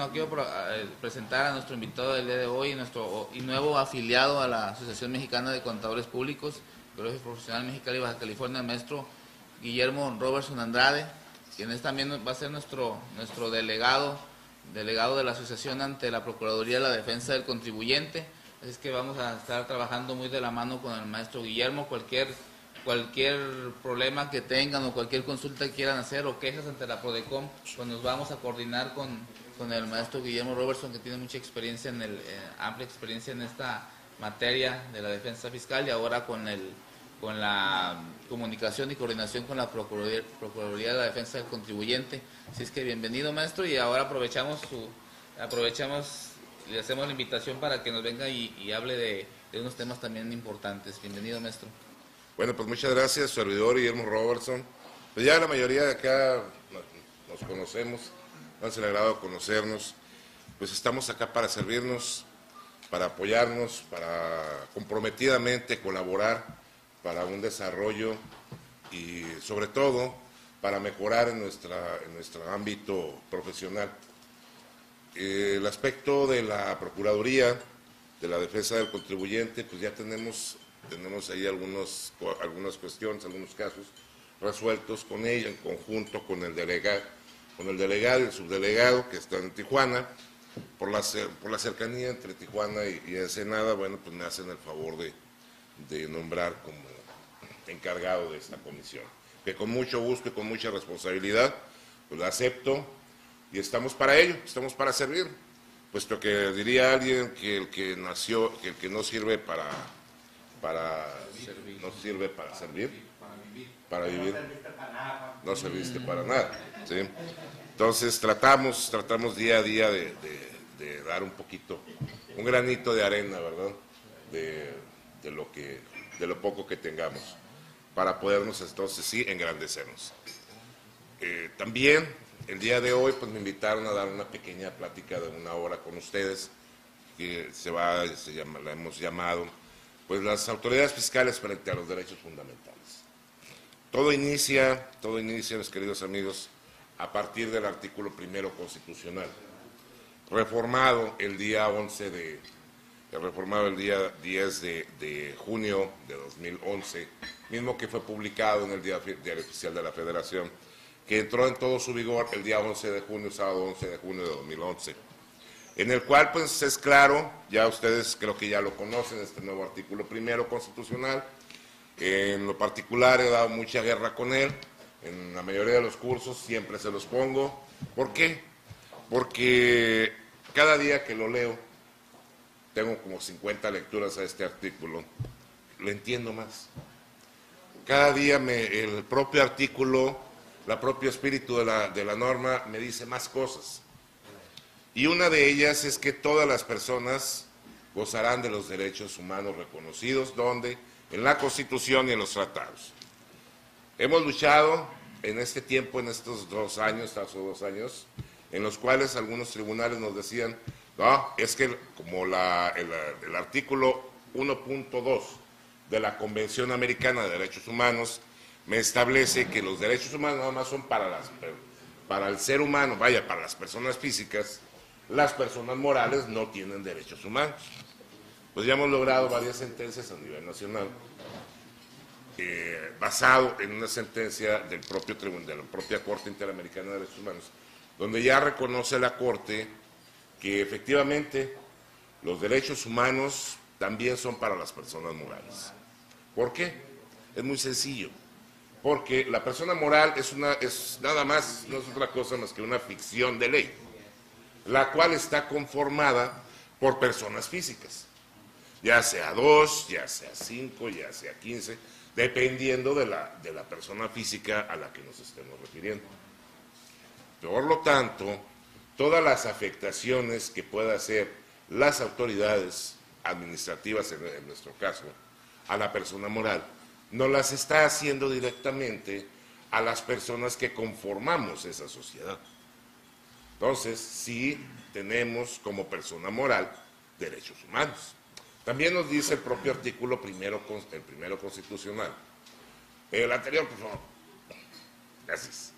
no quiero presentar a nuestro invitado del día de hoy, nuestro nuevo afiliado a la Asociación Mexicana de Contadores Públicos, Colegio Profesional Mexicali, Baja California, el maestro Guillermo Robertson Andrade, quien también va a ser nuestro delegado de la asociación ante la Procuraduría de la Defensa del Contribuyente. Así es que vamos a estar trabajando muy de la mano con el maestro Guillermo. Cualquier problema que tengan o cualquier consulta que quieran hacer o quejas ante la Prodecom, pues nos vamos a coordinar con el maestro Guillermo Robertson, que tiene mucha experiencia amplia experiencia en esta materia de la defensa fiscal, y ahora con la comunicación y coordinación con la Procuraduría de la Defensa del Contribuyente. Así es que bienvenido, maestro, y ahora aprovechamos le hacemos la invitación para que nos venga y hable de unos temas también importantes. Bienvenido, maestro. Bueno, pues muchas gracias, su servidor Guillermo Robertson. Pues ya la mayoría de acá nos conocemos, nos han alegrado conocernos. Pues estamos acá para servirnos, para apoyarnos, para comprometidamente colaborar para un desarrollo y sobre todo para mejorar en nuestro ámbito profesional. El aspecto de la Procuraduría de la Defensa del Contribuyente, pues ya tenemos ahí algunas cuestiones, algunos casos resueltos con ella, en conjunto con el delegado y el subdelegado que están en Tijuana. Por la cercanía entre Tijuana y Ensenada, bueno, pues me hacen el favor de nombrar como encargado de esta comisión, que con mucho gusto y con mucha responsabilidad, pues la acepto y estamos para ello, estamos para servir, puesto que diría alguien que el que no sirve para servir, para vivir, no serviste para nada, ¿sí? Entonces tratamos día a día de dar un granito de arena, ¿verdad? De lo poco que tengamos, para podernos entonces sí engrandecernos. También el día de hoy pues me invitaron a dar una pequeña plática de 1 hora con ustedes, que la hemos llamado pues las autoridades fiscales frente a los derechos fundamentales. Todo inicia, mis queridos amigos, a partir del artículo 1 constitucional, reformado el día 10 de junio de 2011, mismo que fue publicado en el Diario Oficial de la Federación, que entró en todo su vigor el día 11 de junio, sábado 11 de junio de 2011. En el cual pues es claro, ya ustedes creo que ya lo conocen, este nuevo artículo 1 constitucional. En lo particular he dado mucha guerra con él, en la mayoría de los cursos siempre se los pongo. ¿Por qué? Porque cada día que lo leo, tengo como 50 lecturas a este artículo, lo entiendo más. Cada día el propio artículo, el propio espíritu de la norma me dice más cosas. Y una de ellas es que todas las personas gozarán de los derechos humanos reconocidos, donde en la Constitución y en los tratados. Hemos luchado en este tiempo, en estos 2 años, en los cuales algunos tribunales nos decían, no, es que como el artículo 1.2 de la Convención Americana de Derechos Humanos me establece que los derechos humanos nada más son para el ser humano, para las personas físicas. Las personas morales no tienen derechos humanos. Pues ya hemos logrado varias sentencias a nivel nacional, basado en una sentencia del propio tribunal, de la propia Corte Interamericana de Derechos Humanos, donde ya reconoce la Corte que efectivamente los derechos humanos también son para las personas morales. ¿Por qué? Es muy sencillo. Porque la persona moral es nada más, no es otra cosa más que una ficción de ley, la cual está conformada por personas físicas, ya sea 2, ya sea 5, ya sea 15, dependiendo de la persona física a la que nos estemos refiriendo. Por lo tanto, todas las afectaciones que puedan hacer las autoridades administrativas, en nuestro caso, a la persona moral, no las está haciendo directamente a las personas que conformamos esa sociedad. Entonces, sí tenemos como persona moral derechos humanos. También nos dice el propio artículo primero constitucional. El anterior, por favor. Gracias.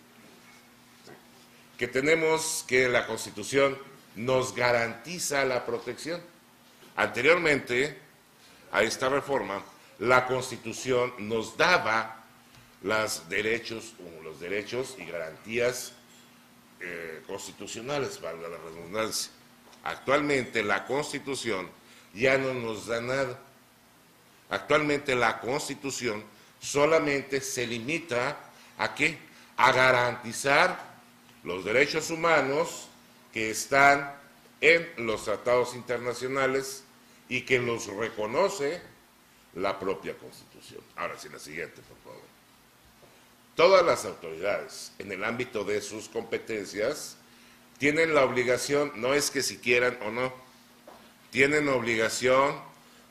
Que tenemos que la Constitución nos garantiza la protección. Anteriormente a esta reforma, la Constitución nos daba los derechos y garantías constitucionales, valga la redundancia. Actualmente la Constitución ya no nos da nada. Actualmente la Constitución solamente se limita ¿a qué? A garantizar los derechos humanos que están en los tratados internacionales y que los reconoce la propia Constitución. Ahora sí, la siguiente, por favor. Todas las autoridades, en el ámbito de sus competencias, tienen la obligación, no es que si quieran o no, tienen la obligación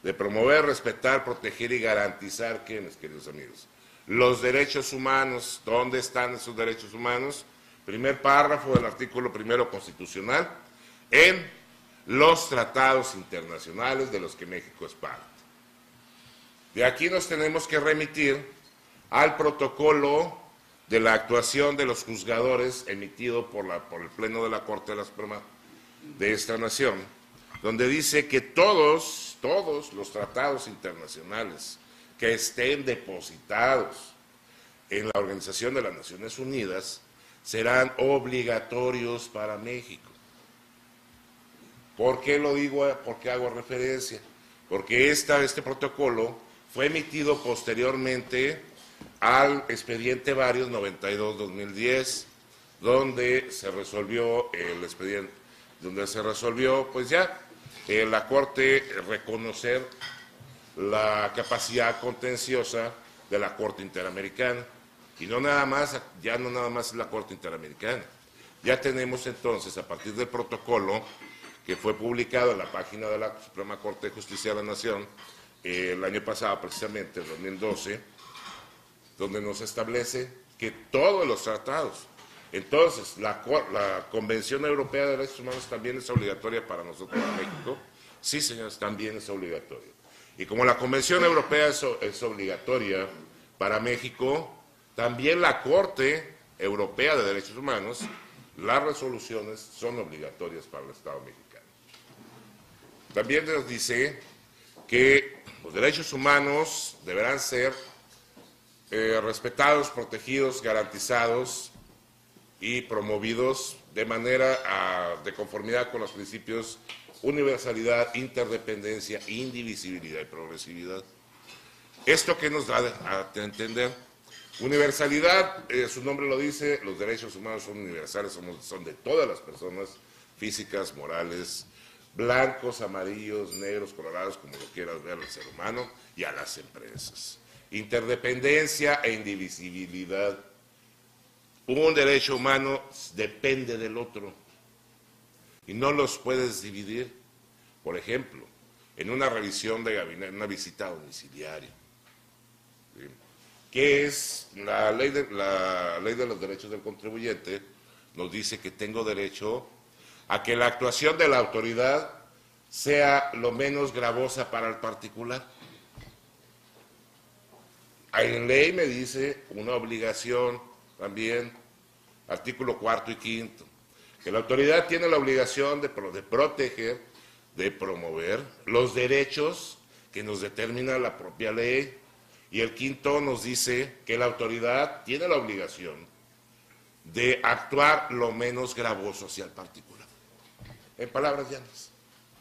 de promover, respetar, proteger y garantizar, ¿qué, mis queridos amigos? Los derechos humanos. ¿Dónde están esos derechos humanos? Primer párrafo del artículo 1 constitucional, en los tratados internacionales de los que México es parte. De aquí nos tenemos que remitir al protocolo de la actuación de los juzgadores emitido por el Pleno de la Corte de la Suprema de esta nación, donde dice que todos los tratados internacionales que estén depositados en la Organización de las Naciones Unidas serán obligatorios para México. ¿Por qué lo digo? ¿Por qué hago referencia? Porque este protocolo fue emitido posteriormente al expediente Varios 92-2010, donde se resolvió el expediente, pues ya la Corte reconocer la capacidad contenciosa de la Corte Interamericana. Y no nada más, ya no nada más es la Corte Interamericana. Ya tenemos entonces, a partir del protocolo que fue publicado en la página de la Suprema Corte de Justicia de la Nación el año pasado, precisamente, en 2012, donde nos establece que todos los tratados, entonces la Convención Europea de Derechos Humanos también es obligatoria para nosotros en México. Sí, señores, también es obligatoria. Y como la Convención Europea es obligatoria para México, también la Corte Europea de Derechos Humanos, las resoluciones son obligatorias para el Estado mexicano. También nos dice que los derechos humanos deberán ser respetados, protegidos, garantizados y promovidos de manera de conformidad con los principios universalidad, interdependencia, indivisibilidad y progresividad. ¿Esto qué nos da a entender? Universalidad, su nombre lo dice, los derechos humanos son universales, son de todas las personas, físicas, morales, blancos, amarillos, negros, colorados, como lo quieras ver al ser humano y a las empresas. Interdependencia e indivisibilidad. Un derecho humano depende del otro y no los puedes dividir. Por ejemplo, en una revisión de gabinete, una visita domiciliaria, ¿sí? ¿Qué es la ley de los derechos del contribuyente? Nos dice que tengo derecho a que la actuación de la autoridad sea lo menos gravosa para el particular. En ley me dice una obligación también, artículo 4 y 5, que la autoridad tiene la obligación de proteger, de promover los derechos que nos determina la propia ley. Y el 5 nos dice que la autoridad tiene la obligación de actuar lo menos gravoso hacia el particular. En palabras llanas.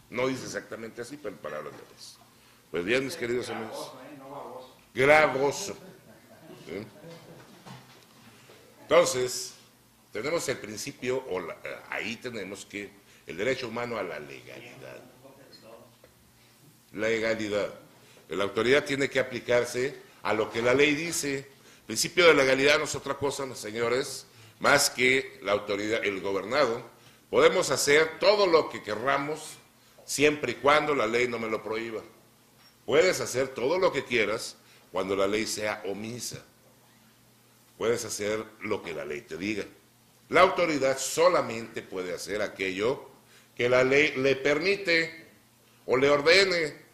No dice exactamente así, pero en palabras llanas. Pues bien, mis queridos amigos. Gravoso. ¿Sí? Entonces, tenemos el principio, ahí tenemos que el derecho humano a la legalidad. Legalidad. La autoridad tiene que aplicarse a lo que la ley dice. El principio de legalidad no es otra cosa, señores, más que la autoridad, el gobernado. Podemos hacer todo lo que querramos siempre y cuando la ley no me lo prohíba. Puedes hacer todo lo que quieras cuando la ley sea omisa. Puedes hacer lo que la ley te diga. La autoridad solamente puede hacer aquello que la ley le permite o le ordene.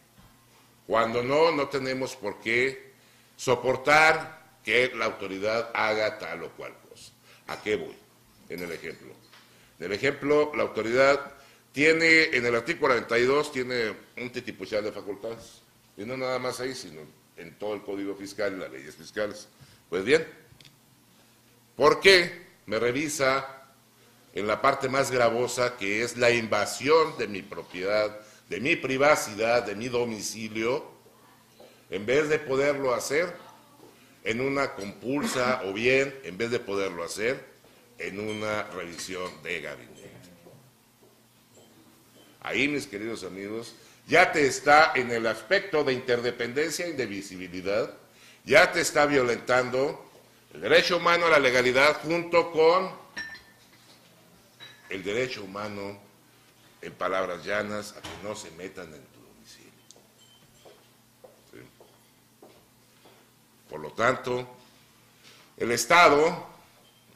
Cuando no tenemos por qué soportar que la autoridad haga tal o cual cosa. ¿A qué voy? En el ejemplo. En el ejemplo, la autoridad tiene, en el artículo 42, tiene un titipuchal de facultades. Y no nada más ahí, sino en todo el Código Fiscal y las leyes fiscales. Pues bien, ¿por qué me revisa en la parte más gravosa, que es la invasión de mi propiedad, de mi privacidad, de mi domicilio, en vez de poderlo hacer en una compulsa o bien, en vez de poderlo hacer en una revisión de gabinete? Ahí, mis queridos amigos, ya te está en el aspecto de interdependencia y de visibilidad, ya te está violentando el derecho humano a la legalidad junto con el derecho humano, en palabras llanas, a que no se metan en tu domicilio. ¿Sí? Por lo tanto, el Estado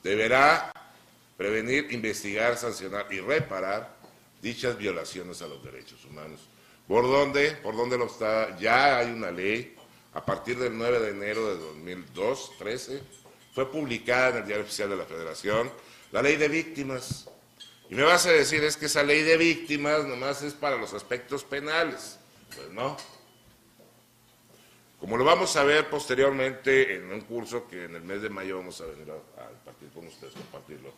deberá prevenir, investigar, sancionar y reparar dichas violaciones a los derechos humanos. ¿Por dónde? ¿Por dónde lo está? Ya hay una ley, a partir del 9 de enero de 2013, fue publicada en el Diario Oficial de la Federación, la Ley de Víctimas. Y me vas a decir, es que esa ley de víctimas nomás es para los aspectos penales. Pues no. Como lo vamos a ver posteriormente en un curso que en el mes de mayo vamos a venir a impartir con ustedes, compartirlo.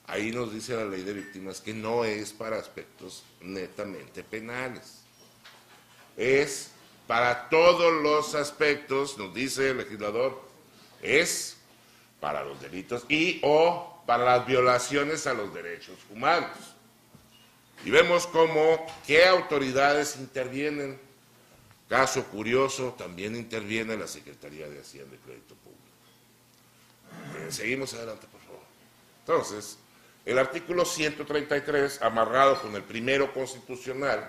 Ahí nos dice la ley de víctimas que no es para aspectos netamente penales. Es para todos los aspectos, nos dice el legislador, es para los delitos y o para las violaciones a los derechos humanos. Y vemos cómo, qué autoridades intervienen. Caso curioso, también interviene la Secretaría de Hacienda y Crédito Público. Seguimos adelante, por favor. Entonces, el artículo 133, amarrado con el primero constitucional,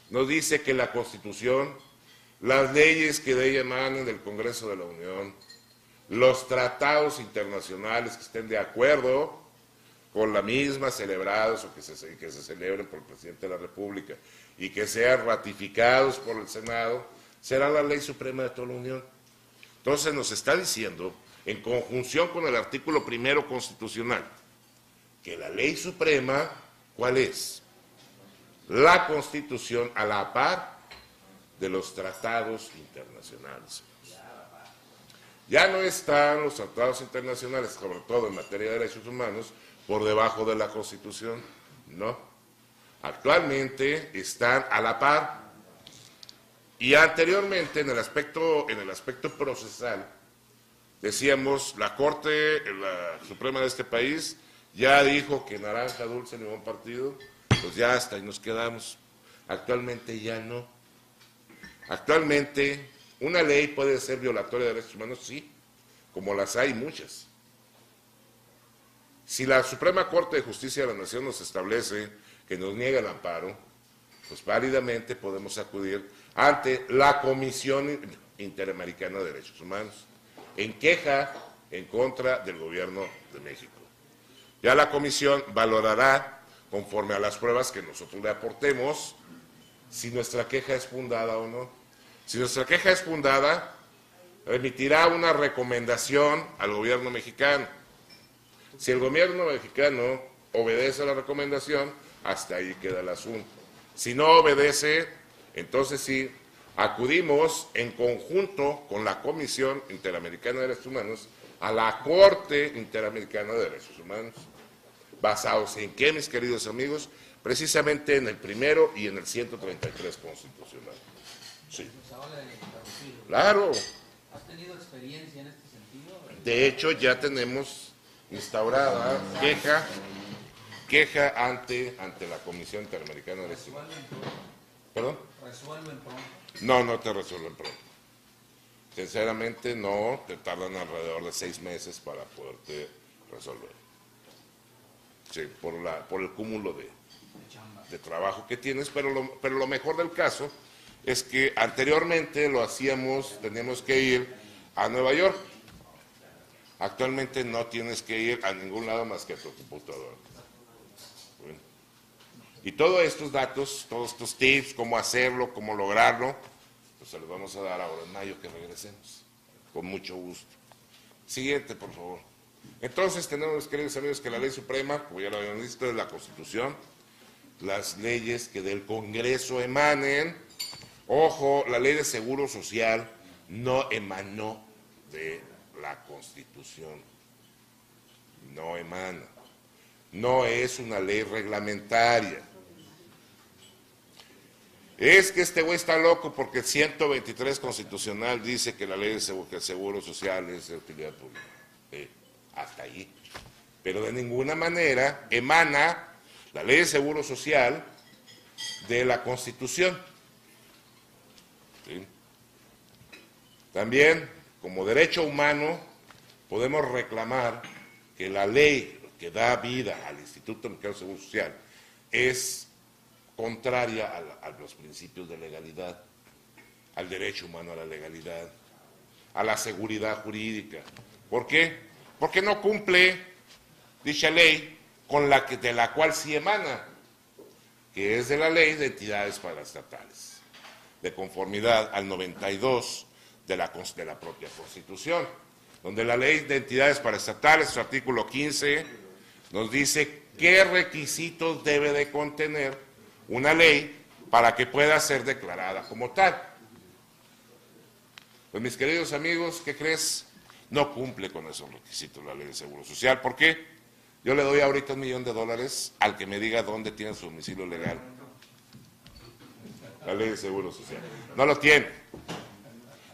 nos dice que la Constitución, las leyes que de ella emanen del Congreso de la Unión, los tratados internacionales que estén de acuerdo con la misma celebrados o que se celebren por el presidente de la República y que sean ratificados por el Senado, será la ley suprema de toda la Unión. Entonces nos está diciendo, en conjunción con el artículo primero constitucional, que la ley suprema, ¿cuál es? La Constitución a la par de los tratados internacionales. Ya no están los tratados internacionales, sobre todo en materia de derechos humanos, por debajo de la Constitución, no. Actualmente están a la par. Y anteriormente, en el aspecto procesal, decíamos, la Corte la Suprema de este país ya dijo que naranja, dulce, limón partido, pues ya hasta ahí nos quedamos. Actualmente ya no. Actualmente, una ley puede ser violatoria de derechos humanos, sí, como las hay muchas. Si la Suprema Corte de Justicia de la Nación nos establece que nos niega el amparo, pues válidamente podemos acudir ante la Comisión Interamericana de Derechos Humanos en queja en contra del Gobierno de México. Ya la Comisión valorará, conforme a las pruebas que nosotros le aportemos, si nuestra queja es fundada o no. Si nuestra queja es fundada, remitirá una recomendación al gobierno mexicano. Si el gobierno mexicano obedece a la recomendación, hasta ahí queda el asunto. Si no obedece, entonces sí, acudimos en conjunto con la Comisión Interamericana de Derechos Humanos a la Corte Interamericana de Derechos Humanos. ¿Basados en qué, mis queridos amigos? Precisamente en el primero y en el 133 constitucional. Sí. Claro. ¿Has tenido experiencia en este sentido? De hecho, ya tenemos instaurada queja ante la Comisión Interamericana de Derechos Humanos. ¿Perdón? ¿Resuelven pronto? No te resuelven pronto. Sinceramente no, te tardan alrededor de 6 meses para poderte resolver. Sí, por el cúmulo de trabajo que tienes, pero lo mejor del caso es que anteriormente lo hacíamos, teníamos que ir a Nueva York. Actualmente no tienes que ir a ningún lado más que a tu computadora. Bueno. Y todos estos datos, todos estos tips, cómo hacerlo, cómo lograrlo, pues se los vamos a dar ahora en mayo que regresemos. Con mucho gusto. Siguiente, por favor. Entonces tenemos, queridos amigos, que la ley suprema, como ya lo habíamos visto, es la Constitución, las leyes que del Congreso emanen. Ojo, la ley de Seguro Social no emanó de la Constitución, no emana, no es una ley reglamentaria. Es que este güey está loco porque el 123 constitucional dice que la ley de seguro, que el Seguro Social es de utilidad pública. Hasta ahí. Pero de ninguna manera emana la ley de Seguro Social de la Constitución. ¿Sí? También, como derecho humano, podemos reclamar que la ley que da vida al Instituto Mexicano de Seguro Social es contraria a los principios de legalidad, al derecho humano a la legalidad, a la seguridad jurídica. ¿Por qué? Porque no cumple dicha ley con de la cual sí emana, que es de la Ley de Entidades Paraestatales, de conformidad al 92 de la propia Constitución, donde la Ley de Entidades Paraestatales, su artículo 15, nos dice qué requisitos debe de contener una ley para que pueda ser declarada como tal. Pues mis queridos amigos, ¿qué crees? No cumple con esos requisitos la Ley de Seguro Social. ¿Por qué? Yo le doy ahorita $1 millón al que me diga dónde tiene su domicilio legal. La Ley de Seguro Social. No lo tiene.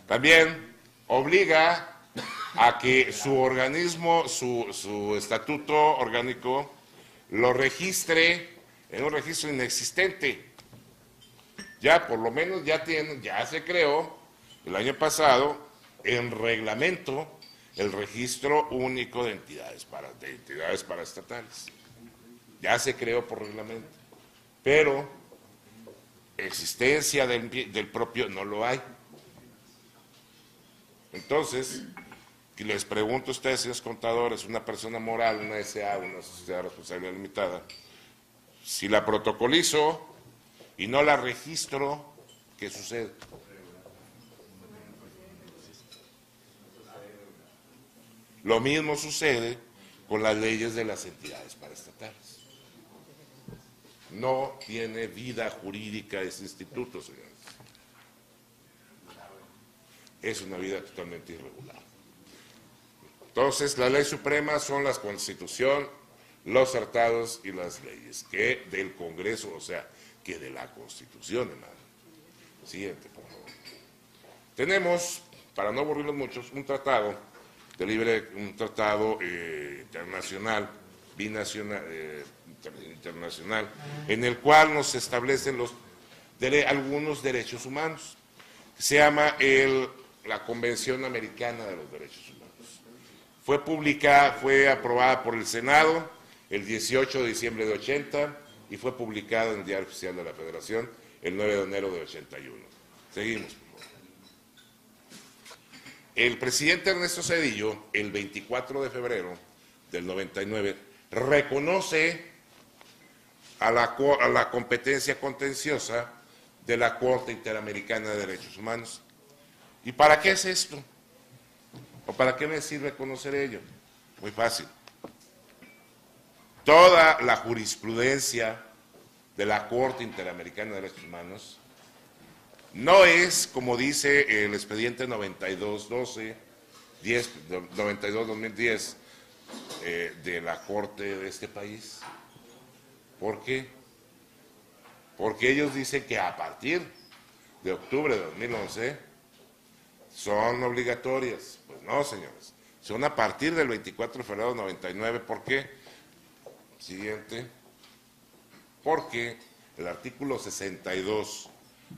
También obliga a que su organismo, su estatuto orgánico, lo registre en un registro inexistente. Ya, por lo menos ya se creó el año pasado en reglamento el registro único de entidades paraestatales. Ya se creó por reglamento, pero existencia del propio no lo hay. Entonces, les pregunto a ustedes, señores contadores, una persona moral, una SA, una sociedad de responsabilidad limitada, si la protocolizo y no la registro, ¿qué sucede? Lo mismo sucede con las leyes de las entidades paraestatales. No tiene vida jurídica ese instituto, señores. Es una vida totalmente irregular. Entonces, la ley suprema son la Constitución, los tratados y las leyes, que del Congreso, o sea, que de la Constitución emanan. Siguiente, por favor. Tenemos, para no aburrirlos muchos, un tratado internacional, internacional, en el cual nos establecen algunos derechos humanos. Se llama la Convención Americana de los Derechos Humanos. Fue aprobada por el Senado el 18 de diciembre de 80 y fue publicada en el Diario Oficial de la Federación el 9 de enero de 81. Seguimos, por favor. El presidente Ernesto Zedillo, el 24 de febrero del 99, reconoce a la competencia contenciosa de la Corte Interamericana de Derechos Humanos. ¿Y para qué es esto? ¿O para qué me sirve conocer ello? Muy fácil. Toda la jurisprudencia de la Corte Interamericana de Derechos Humanos no es, como dice el expediente 92-2010 de la Corte de este país. ¿Por qué? Porque ellos dicen que a partir de octubre de 2011 son obligatorias. Pues no, señores. Son a partir del 24 de febrero de 99. ¿Por qué? Siguiente. Porque el artículo 62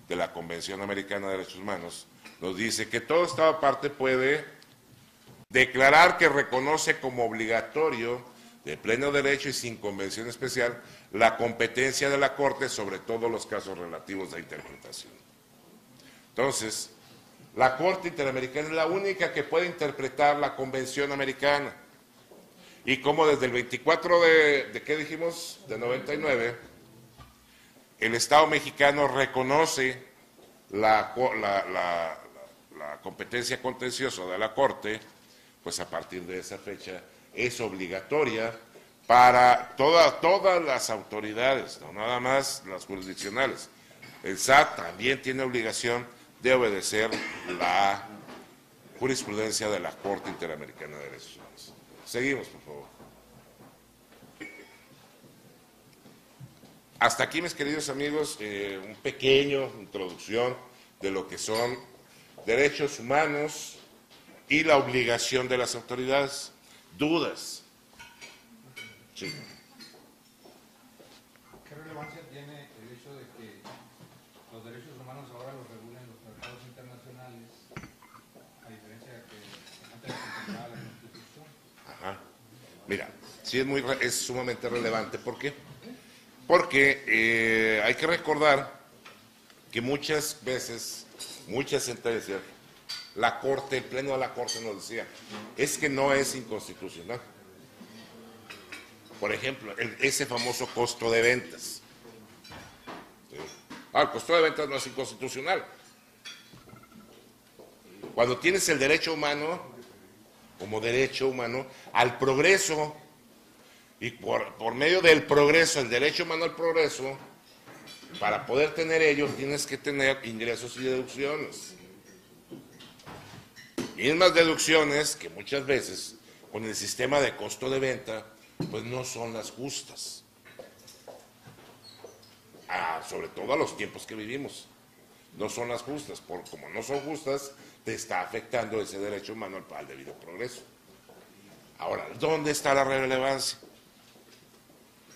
de la Convención Americana de Derechos Humanos nos dice que todo Estado parte puede declarar que reconoce como obligatorio, de pleno derecho y sin convención especial, la competencia de la Corte sobre todos los casos relativos a interpretación. Entonces, la Corte Interamericana es la única que puede interpretar la Convención Americana. Y como desde el 24 ¿de qué dijimos? De 99, el Estado mexicano reconoce la competencia contenciosa de la Corte, pues a partir de esa fecha es obligatoria para todas las autoridades, no nada más las jurisdiccionales. El SAT también tiene obligación de obedecer la jurisprudencia de la Corte Interamericana de Derechos Humanos. Seguimos, por favor. Hasta aquí, mis queridos amigos, un pequeño introducción de lo que son derechos humanos y la obligación de las autoridades. ¿Dudas? Sí. ¿Qué relevancia tiene el hecho de que los derechos humanos ahora los regulen los tratados internacionales, a diferencia de que antes se contemplaba la Constitución? Ajá. Mira, sí es sumamente relevante. ¿Por qué? Porque hay que recordar que muchas veces, muchas sentencias, la Corte, el Pleno de la Corte nos decía, es que no es inconstitucional. Por ejemplo, ese famoso costo de ventas. ¿Sí? El costo de ventas no es inconstitucional. Cuando tienes el derecho humano, como derecho humano, al progreso, y por medio del progreso, el derecho humano al progreso, para poder tener ello, tienes que tener ingresos y deducciones. Mismas deducciones que muchas veces, con el sistema de costo de venta, pues no son las justas. Sobre todo a los tiempos que vivimos. No son las justas. Como no son justas, te está afectando ese derecho humano al debido progreso. Ahora, ¿dónde está la relevancia?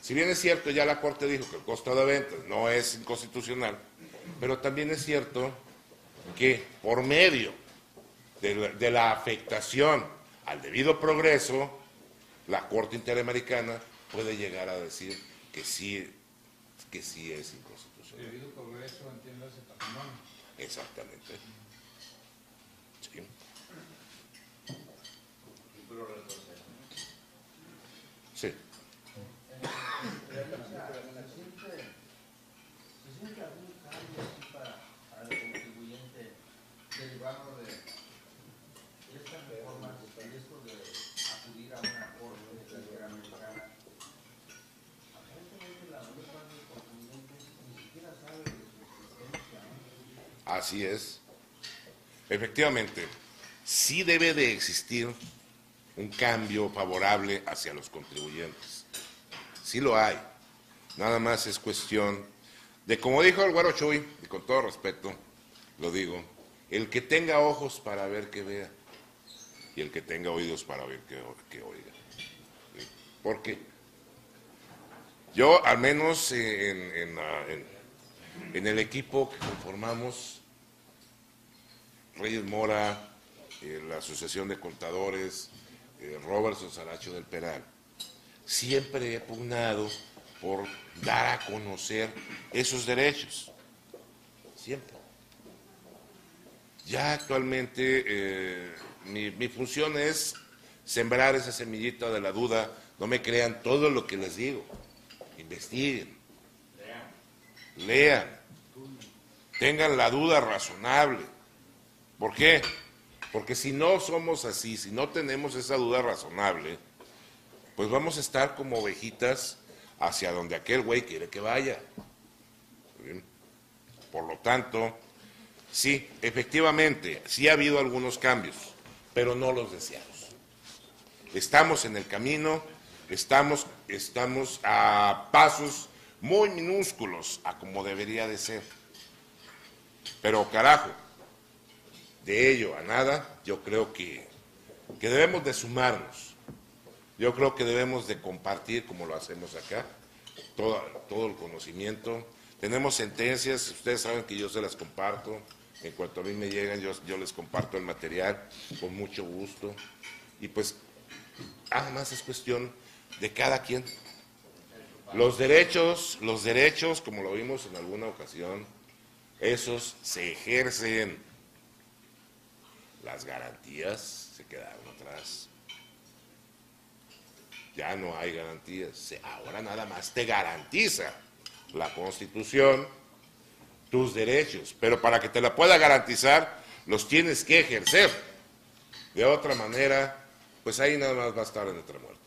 Si bien es cierto, ya la Corte dijo que el costo de ventas no es inconstitucional, pero también es cierto que por medio de la afectación al debido progreso, la Corte Interamericana puede llegar a decir que sí es inconstitucional. El debido progreso, entiéndase, patrimonio. Exactamente. Sí. Sí. ¿Se siente algún cambio aquí para el contribuyente derivado de estas reformas y esto de acudir a una corte interamericana? Aparentemente la mayor parte de los contribuyentes ni siquiera sabe de su existencia, ¿no? Así es. Efectivamente, sí debe de existir un cambio favorable hacia los contribuyentes. Sí lo hay. Nada más es cuestión de, como dijo el Güero Chuy, y con todo respeto lo digo, el que tenga ojos para ver que vea y el que tenga oídos para ver que oiga. ¿Sí? Porque yo, al menos en el equipo que conformamos, Reyes Mora, la Asociación de Contadores, Robertson Saracho del Peral, siempre he pugnado por dar a conocer esos derechos. Siempre. Ya actualmente mi función es sembrar esa semillita de la duda. No me crean todo lo que les digo. Investiguen. Lean. Tengan la duda razonable. ¿Por qué? Porque si no somos así, si no tenemos esa duda razonable, pues vamos a estar como ovejitas hacia donde aquel güey quiere que vaya. ¿Sí? Por lo tanto, sí, efectivamente, sí ha habido algunos cambios, pero no los deseados. Estamos en el camino, estamos a pasos muy minúsculos a como debería de ser. Pero carajo, de ello a nada, yo creo que debemos de sumarnos. Yo creo que debemos de compartir, como lo hacemos acá, todo el conocimiento. Tenemos sentencias, ustedes saben que yo se las comparto. En cuanto a mí me llegan, yo les comparto el material con mucho gusto. Y pues, además es cuestión de cada quien. Los derechos, como lo vimos en alguna ocasión, esos se ejercen. Las garantías se quedaron atrás. Ya no hay garantías. Ahora nada más te garantiza la Constitución tus derechos, pero para que te la pueda garantizar, los tienes que ejercer. De otra manera, pues ahí nada más va a estar en otra muerte.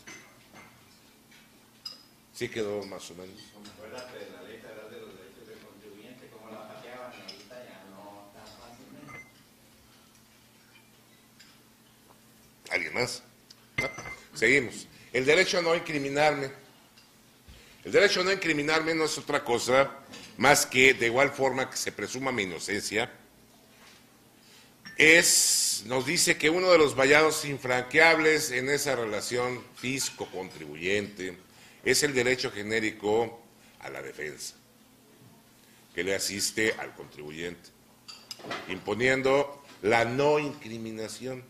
Sí quedó más o menos. Acuérdate de la Ley Federal de los Derechos del Contribuyente, como la pateaban, ahorita ya no tan fácilmente. ¿Alguien más? ¿No? Seguimos. El derecho a no incriminarme. El derecho a no incriminarme no es otra cosa más que, de igual forma que se presuma mi inocencia, nos dice que uno de los vallados infranqueables en esa relación fisco-contribuyente es el derecho genérico a la defensa, que le asiste al contribuyente, imponiendo la no incriminación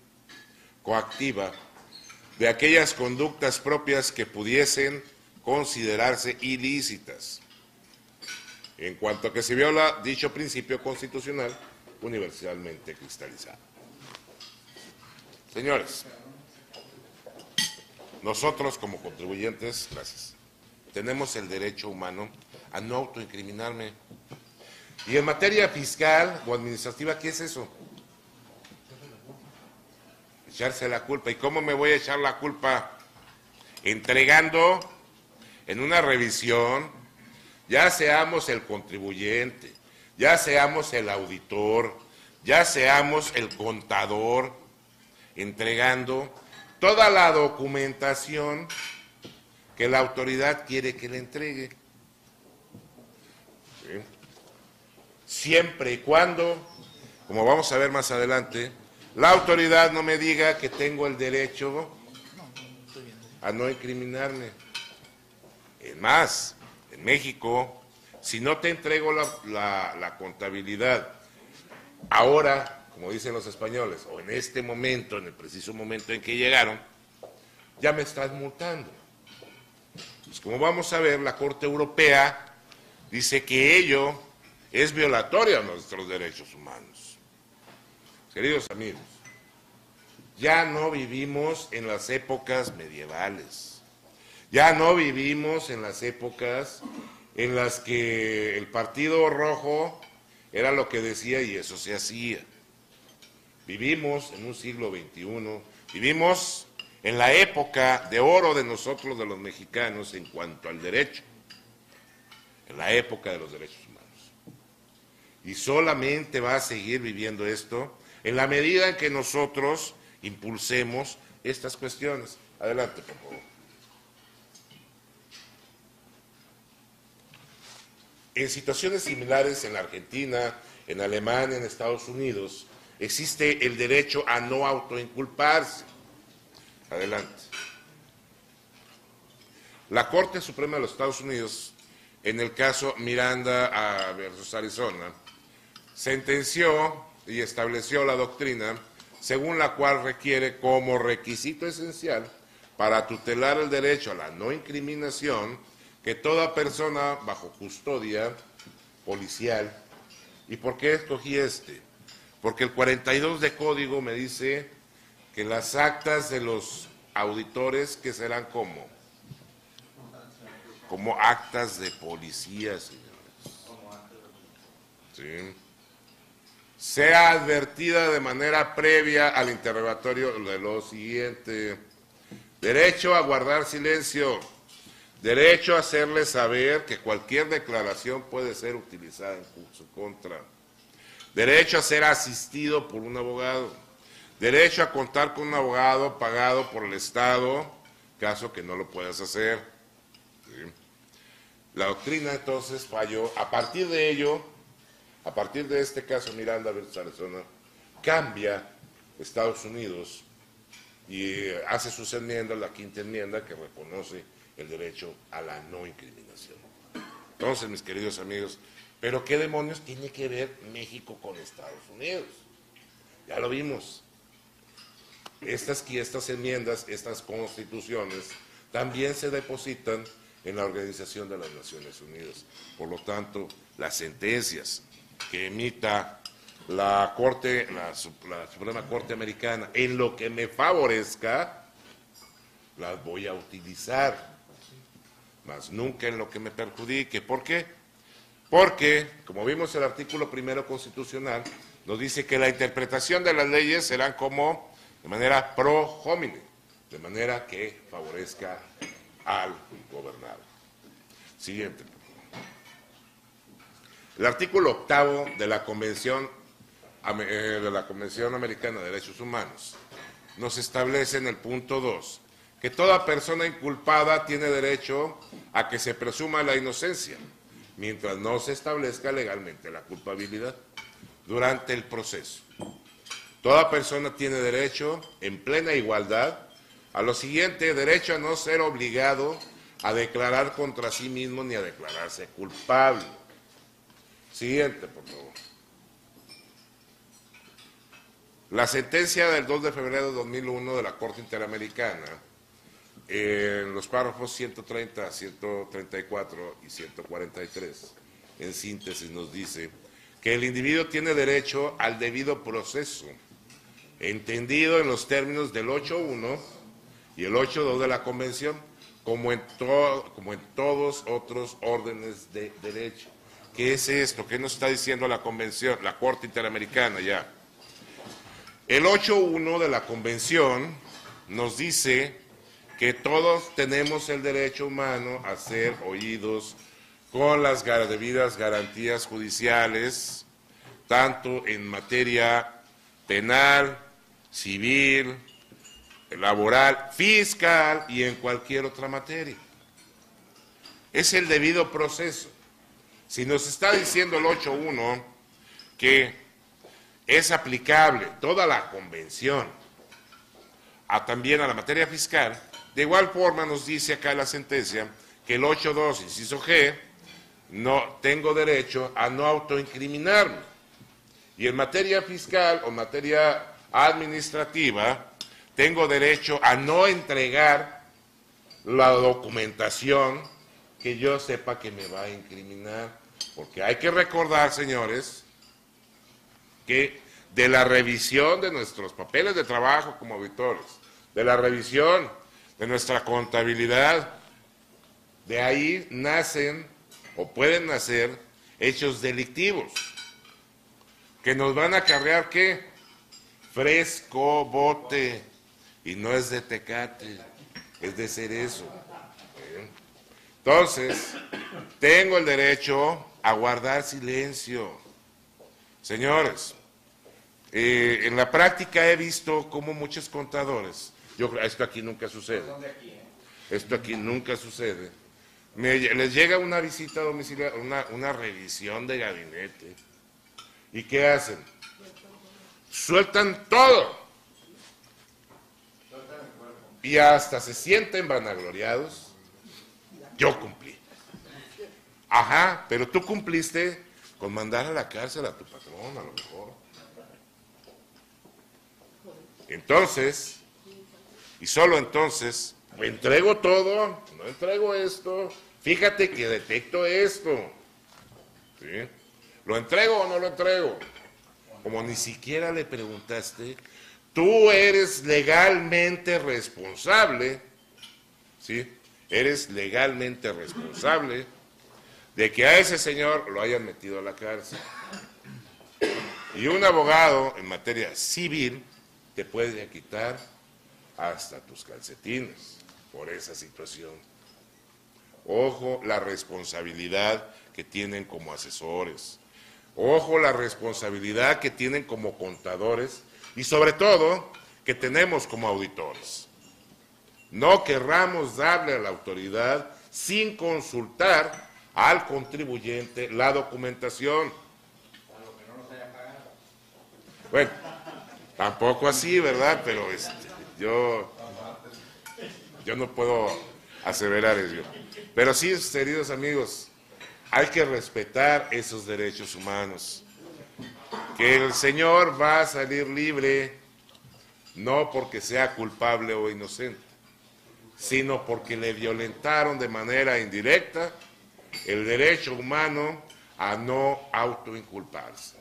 coactiva de aquellas conductas propias que pudiesen considerarse ilícitas, en cuanto a que se viola dicho principio constitucional universalmente cristalizado. Señores, nosotros como contribuyentes, gracias, tenemos el derecho humano a no autoincriminarme. Y en materia fiscal o administrativa, ¿qué es eso? Echarse la culpa. ¿Y cómo me voy a echar la culpa? Entregando en una revisión, ya seamos el contribuyente, ya seamos el auditor, ya seamos el contador, entregando toda la documentación que la autoridad quiere que le entregue. ¿Sí? Siempre y cuando, como vamos a ver más adelante, la autoridad no me diga que tengo el derecho a no incriminarme. Es más, en México, si no te entrego la contabilidad ahora, como dicen los españoles, o en este momento, en el preciso momento en que llegaron, ya me estás multando. Pues como vamos a ver, la Corte Europea dice que ello es violatorio a nuestros derechos humanos. Queridos amigos, ya no vivimos en las épocas medievales, ya no vivimos en las épocas en las que el Partido Rojo era lo que decía y eso se hacía. Vivimos en un siglo XXI, vivimos en la época de oro de nosotros, de los mexicanos, en cuanto al derecho, en la época de los derechos humanos. Y solamente va a seguir viviendo esto en la medida en que nosotros impulsemos estas cuestiones. Adelante, por favor. En situaciones similares en la Argentina, en Alemania, en Estados Unidos, existe el derecho a no autoinculparse. Adelante. La Corte Suprema de los Estados Unidos, en el caso Miranda versus Arizona, sentenció y estableció la doctrina según la cual requiere como requisito esencial para tutelar el derecho a la no incriminación que toda persona bajo custodia policial. ¿Y por qué escogí este? Porque el 42 de código me dice que las actas de los auditores que serán como actas de policía, señores. Sí. Sea advertida de manera previa al interrogatorio de lo siguiente: derecho a guardar silencio, derecho a hacerle saber que cualquier declaración puede ser utilizada en su contra, derecho a ser asistido por un abogado, derecho a contar con un abogado pagado por el Estado, caso que no lo puedas hacer. ¿Sí? La doctrina entonces falló. A partir de ello, a partir de este caso Miranda versus Arizona, cambia Estados Unidos y hace sus enmiendas, la quinta enmienda, que reconoce el derecho a la no incriminación. Entonces, mis queridos amigos, ¿pero qué demonios tiene que ver México con Estados Unidos? Ya lo vimos. Estas enmiendas, estas constituciones, también se depositan en la Organización de las Naciones Unidas. Por lo tanto, las sentencias que emita la Suprema Corte Americana, en lo que me favorezca, las voy a utilizar, mas nunca en lo que me perjudique. ¿Por qué? Porque, como vimos, el artículo 1 constitucional nos dice que la interpretación de las leyes serán como de manera pro homine, de manera que favorezca al gobernado. Siguiente. El artículo 8º de la Convención Americana de Derechos Humanos nos establece en el punto 2 que toda persona inculpada tiene derecho a que se presuma la inocencia, mientras no se establezca legalmente la culpabilidad durante el proceso. Toda persona tiene derecho, en plena igualdad, a lo siguiente: derecho a no ser obligado a declarar contra sí mismo ni a declararse culpable. Siguiente, por favor. La sentencia del 2 de febrero de 2001 de la Corte Interamericana, en los párrafos 130, 134 y 143, en síntesis nos dice que el individuo tiene derecho al debido proceso, entendido en los términos del 8.1 y el 8.2 de la Convención, como en todos otros órdenes de derecho. ¿Qué es esto? ¿Qué nos está diciendo la Convención, la Corte Interamericana ya? El 8.1 de la Convención nos dice que todos tenemos el derecho humano a ser oídos con las debidas garantías judiciales, tanto en materia penal, civil, laboral, fiscal y en cualquier otra materia. Es el debido proceso. Si nos está diciendo el 8.1 que es aplicable toda la convención también a la materia fiscal, de igual forma nos dice acá la sentencia que el 8.2, inciso G, no tengo derecho a no autoincriminarme. Y en materia fiscal o materia administrativa, tengo derecho a no entregar la documentación que yo sepa que me va a incriminar. Porque hay que recordar, señores, que de la revisión de nuestros papeles de trabajo como auditores, de la revisión de nuestra contabilidad, de ahí nacen o pueden nacer hechos delictivos que nos van a acarrear, ¿qué? Fresco bote, y no es de Tecate, es de cerezo. Entonces, tengo el derecho a guardar silencio. Señores, en la práctica he visto cómo muchos contadores, esto aquí nunca sucede, esto aquí nunca sucede, les llega una visita domiciliaria, una revisión de gabinete, ¿y qué hacen? Sueltan todo, y hasta se sienten vanagloriados. Yo cumplí. Ajá, pero tú cumpliste con mandar a la cárcel a tu patrón, a lo mejor. Entonces, y solo entonces, entrego todo, no entrego esto, fíjate que detecto esto. ¿Sí? ¿Lo entrego o no lo entrego? Como ni siquiera le preguntaste, tú eres legalmente responsable, ¿sí? Eres legalmente responsable de que a ese señor lo hayan metido a la cárcel. Y un abogado en materia civil te puede quitar hasta tus calcetines por esa situación. Ojo la responsabilidad que tienen como asesores. Ojo la responsabilidad que tienen como contadores y sobre todo que tenemos como auditores. No querramos darle a la autoridad sin consultar al contribuyente la documentación. Bueno, tampoco así, ¿verdad? Pero yo no puedo aseverar eso. Pero sí, queridos amigos, hay que respetar esos derechos humanos. Que el señor va a salir libre no porque sea culpable o inocente, sino porque le violentaron de manera indirecta el derecho humano a no autoinculparse.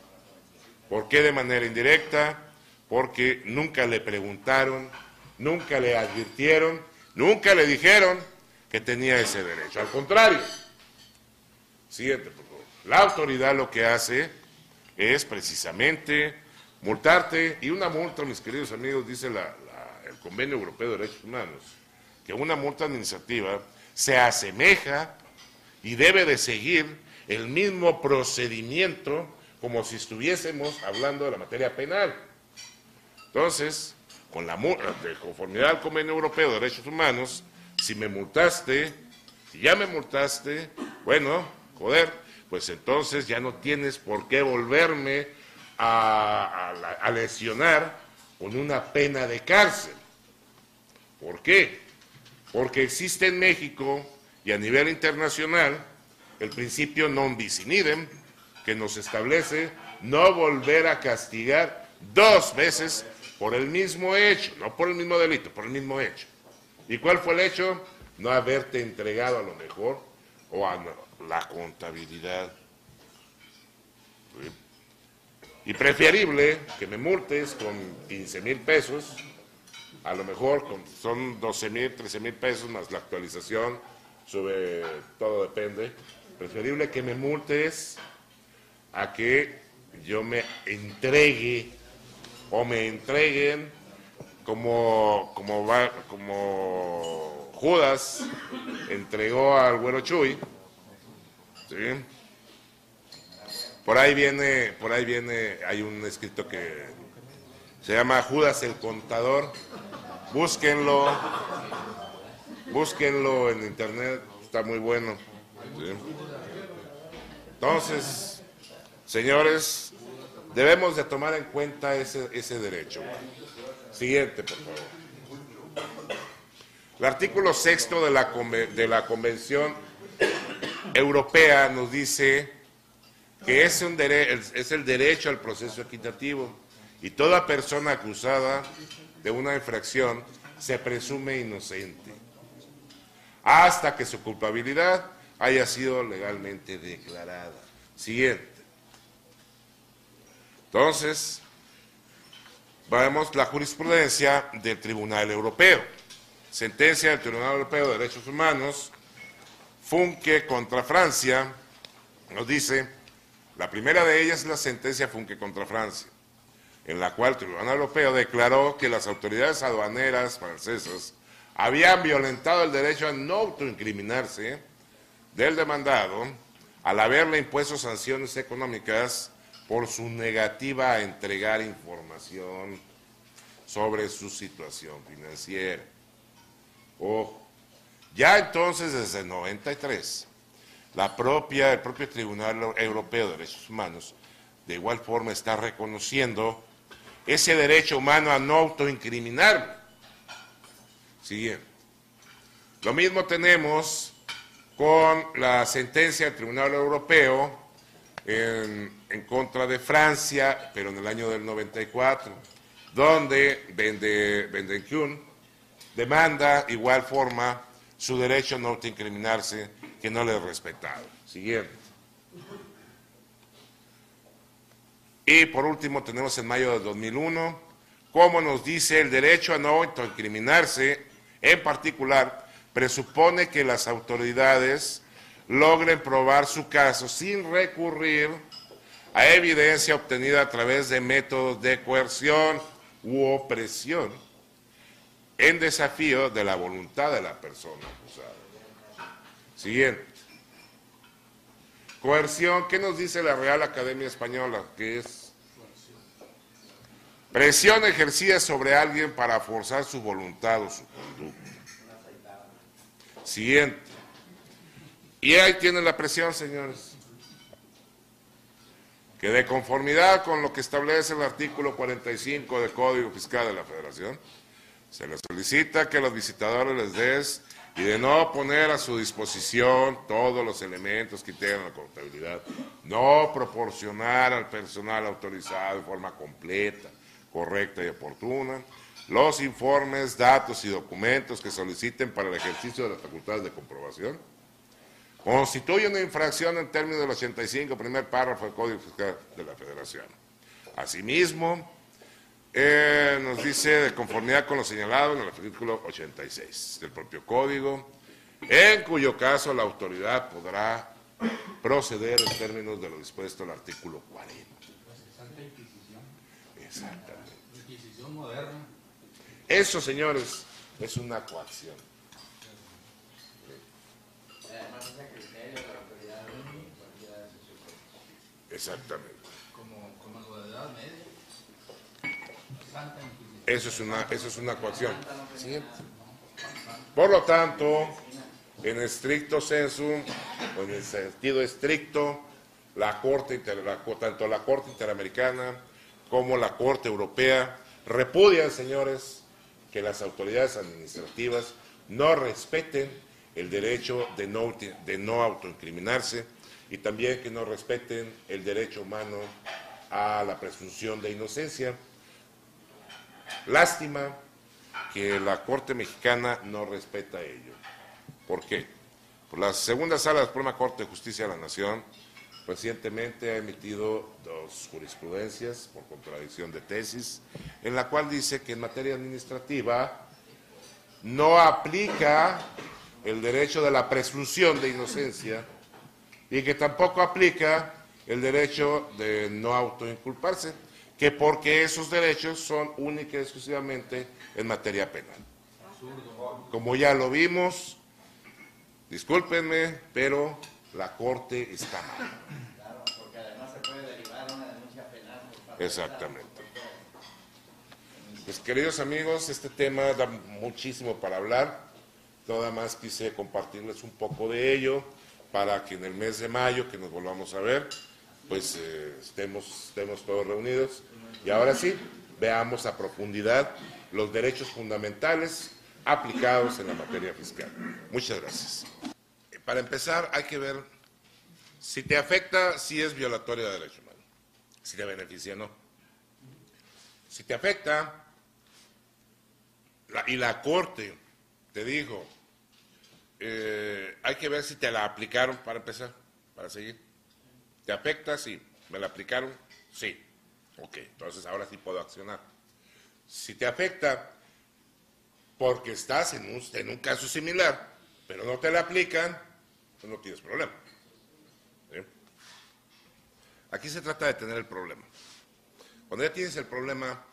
¿Por qué de manera indirecta? Porque nunca le preguntaron, nunca le advirtieron, nunca le dijeron que tenía ese derecho. Al contrario. Siguiente, por favor. La autoridad lo que hace es precisamente multarte, y una multa, mis queridos amigos, dice el Convenio Europeo de Derechos Humanos, que una multa administrativa se asemeja y debe de seguir el mismo procedimiento como si estuviésemos hablando de la materia penal. Entonces, con la de conformidad al Convenio Europeo de Derechos Humanos, si me multaste, si ya me multaste, bueno, joder, pues entonces ya no tienes por qué volverme a lesionar con una pena de cárcel. ¿Por qué? Porque existe en México y a nivel internacional el principio non bis in idem, que nos establece no volver a castigar 2 veces por el mismo hecho, no por el mismo delito, por el mismo hecho. ¿Y cuál fue el hecho? No haberte entregado a lo mejor o a la contabilidad. ¿Sí? Y preferible que me multes con 15,000 pesos, a lo mejor son 12,000, 13,000 pesos más la actualización, todo depende. Preferible que me multes a que yo me entregue o me entreguen como Judas entregó al güero Chuy, ¿sí? Por ahí viene, hay un escrito que se llama Judas el Contador. Búsquenlo en internet, está muy bueno, ¿sí? Entonces, señores, debemos de tomar en cuenta ese derecho. Siguiente, por favor. El artículo 6º de la Convención Europea nos dice que es el derecho al proceso equitativo y toda persona acusada de una infracción se presume inocente hasta que su culpabilidad haya sido legalmente declarada. Siguiente. Entonces, vemos la jurisprudencia del Tribunal Europeo. Sentencia del Tribunal Europeo de Derechos Humanos, Funke contra Francia, nos dice, la primera de ellas es la sentencia Funke contra Francia, en la cual el Tribunal Europeo declaró que las autoridades aduaneras francesas habían violentado el derecho a no autoincriminarse del demandado al haberle impuesto sanciones económicas por su negativa a entregar información sobre su situación financiera. Ojo, ya entonces desde el 93, el propio Tribunal Europeo de Derechos Humanos de igual forma está reconociendo ese derecho humano a no autoincriminarme. Siguiente. Lo mismo tenemos con la sentencia del Tribunal Europeo en contra de Francia, pero en el año del 94, donde Bendencun demanda igual forma su derecho a no autoincriminarse, que no le es respetado. Siguiente. Y por último tenemos en mayo de 2001, como nos dice el derecho a no autoincriminarse, en particular, presupone que las autoridades logren probar su caso sin recurrir a evidencia obtenida a través de métodos de coerción u opresión en desafío de la voluntad de la persona acusada. Siguiente. Coerción, ¿qué nos dice la Real Academia Española? Que es presión ejercida sobre alguien para forzar su voluntad o su conducta. Siguiente. Y ahí tienen la presión, señores. Que de conformidad con lo que establece el artículo 45 del Código Fiscal de la Federación, se les solicita que los visitadores les des y de no poner a su disposición todos los elementos que integran la contabilidad, no proporcionar al personal autorizado de forma completa, correcta y oportuna los informes, datos y documentos que soliciten para el ejercicio de las facultades de comprobación, constituye una infracción en términos del 85, primer párrafo del Código Fiscal de la Federación. Asimismo, nos dice de conformidad con lo señalado en el artículo 86 del propio Código, en cuyo caso la autoridad podrá proceder en términos de lo dispuesto en el artículo 40. Santa Inquisición. Exactamente. Inquisición moderna. Eso, señores, es una coacción. Además, ese criterio Exactamente. Como en la Edad Media. Santa Inquisición. Eso es una coacción. Sí. Por lo tanto, en estricto sensu, o en el sentido estricto, tanto la Corte Interamericana como la Corte Europea repudian, señores, que las autoridades administrativas no respeten el derecho de no autoincriminarse y también que no respeten el derecho humano a la presunción de inocencia. Lástima que la Corte Mexicana no respeta ello. ¿Por qué? Por la segunda sala de la Suprema Corte de Justicia de la Nación recientemente ha emitido 2 jurisprudencias por contradicción de tesis, en la cual dice que en materia administrativa no aplica el derecho de la presunción de inocencia y que tampoco aplica el derecho de no autoinculparse, que porque esos derechos son única y exclusivamente en materia penal. Como ya lo vimos, discúlpenme, pero la Corte está mal. Claro, porque además se puede derivar una denuncia penal por parte. Exactamente. Pues queridos amigos, este tema da muchísimo para hablar. Nada más quise compartirles un poco de ello para que en el mes de mayo, que nos volvamos a ver, pues estemos todos reunidos. Y ahora sí, veamos a profundidad los derechos fundamentales aplicados en la materia fiscal. Muchas gracias. Para empezar, hay que ver si te afecta, si es violatorio de derecho humano, si te beneficia o no. Si te afecta, y la Corte te dijo, hay que ver si te la aplicaron para empezar, para seguir. ¿Te afecta? Sí. ¿Me la aplicaron? Sí. Ok, entonces ahora sí puedo accionar. Si te afecta porque estás en un caso similar, pero no te la aplican, pues no tienes problema. ¿Sí? Aquí se trata de tener el problema. Cuando ya tienes el problema,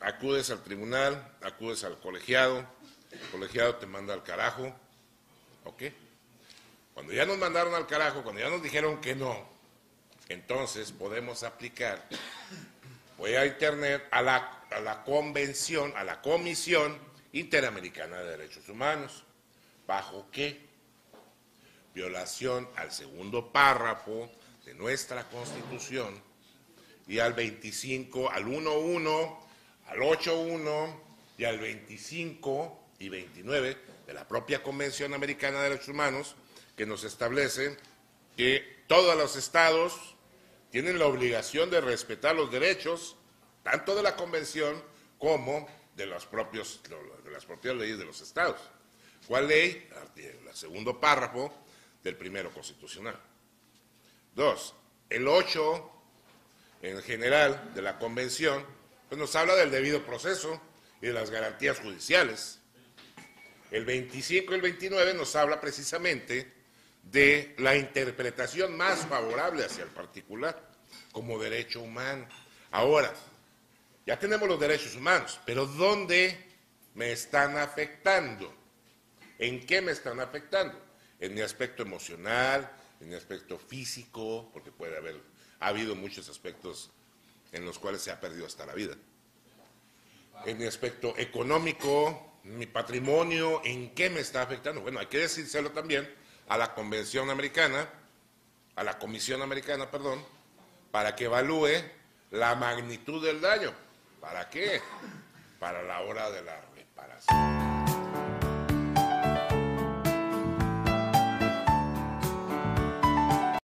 acudes al tribunal, acudes al colegiado, el colegiado te manda al carajo, ¿ok? Cuando ya nos mandaron al carajo, cuando ya nos dijeron que no, entonces podemos aplicar, voy a internet, a la convención, a la Comisión Interamericana de Derechos Humanos. ¿Bajo qué? Violación al segundo párrafo de nuestra Constitución y al 25, al 1.1, al 8.1 y al 25 y 29 de la propia Convención Americana de Derechos Humanos, que nos establece que todos los estados tienen la obligación de respetar los derechos, tanto de la Convención como de las propias leyes de los estados. ¿Cuál ley? El segundo párrafo del primero constitucional. 2. El 8, en general, de la Convención, pues nos habla del debido proceso y de las garantías judiciales. El 25 y el 29 nos habla precisamente de la interpretación más favorable hacia el particular como derecho humano. Ahora, ya tenemos los derechos humanos, pero ¿dónde me están afectando? ¿En qué me están afectando? En mi aspecto emocional, en mi aspecto físico, porque ha habido muchos aspectos en los cuales se ha perdido hasta la vida. En mi aspecto económico, mi patrimonio, ¿en qué me está afectando? Bueno, hay que decírselo también a la Comisión Americana, para que evalúe la magnitud del daño. ¿Para qué? Para la hora de la reparación.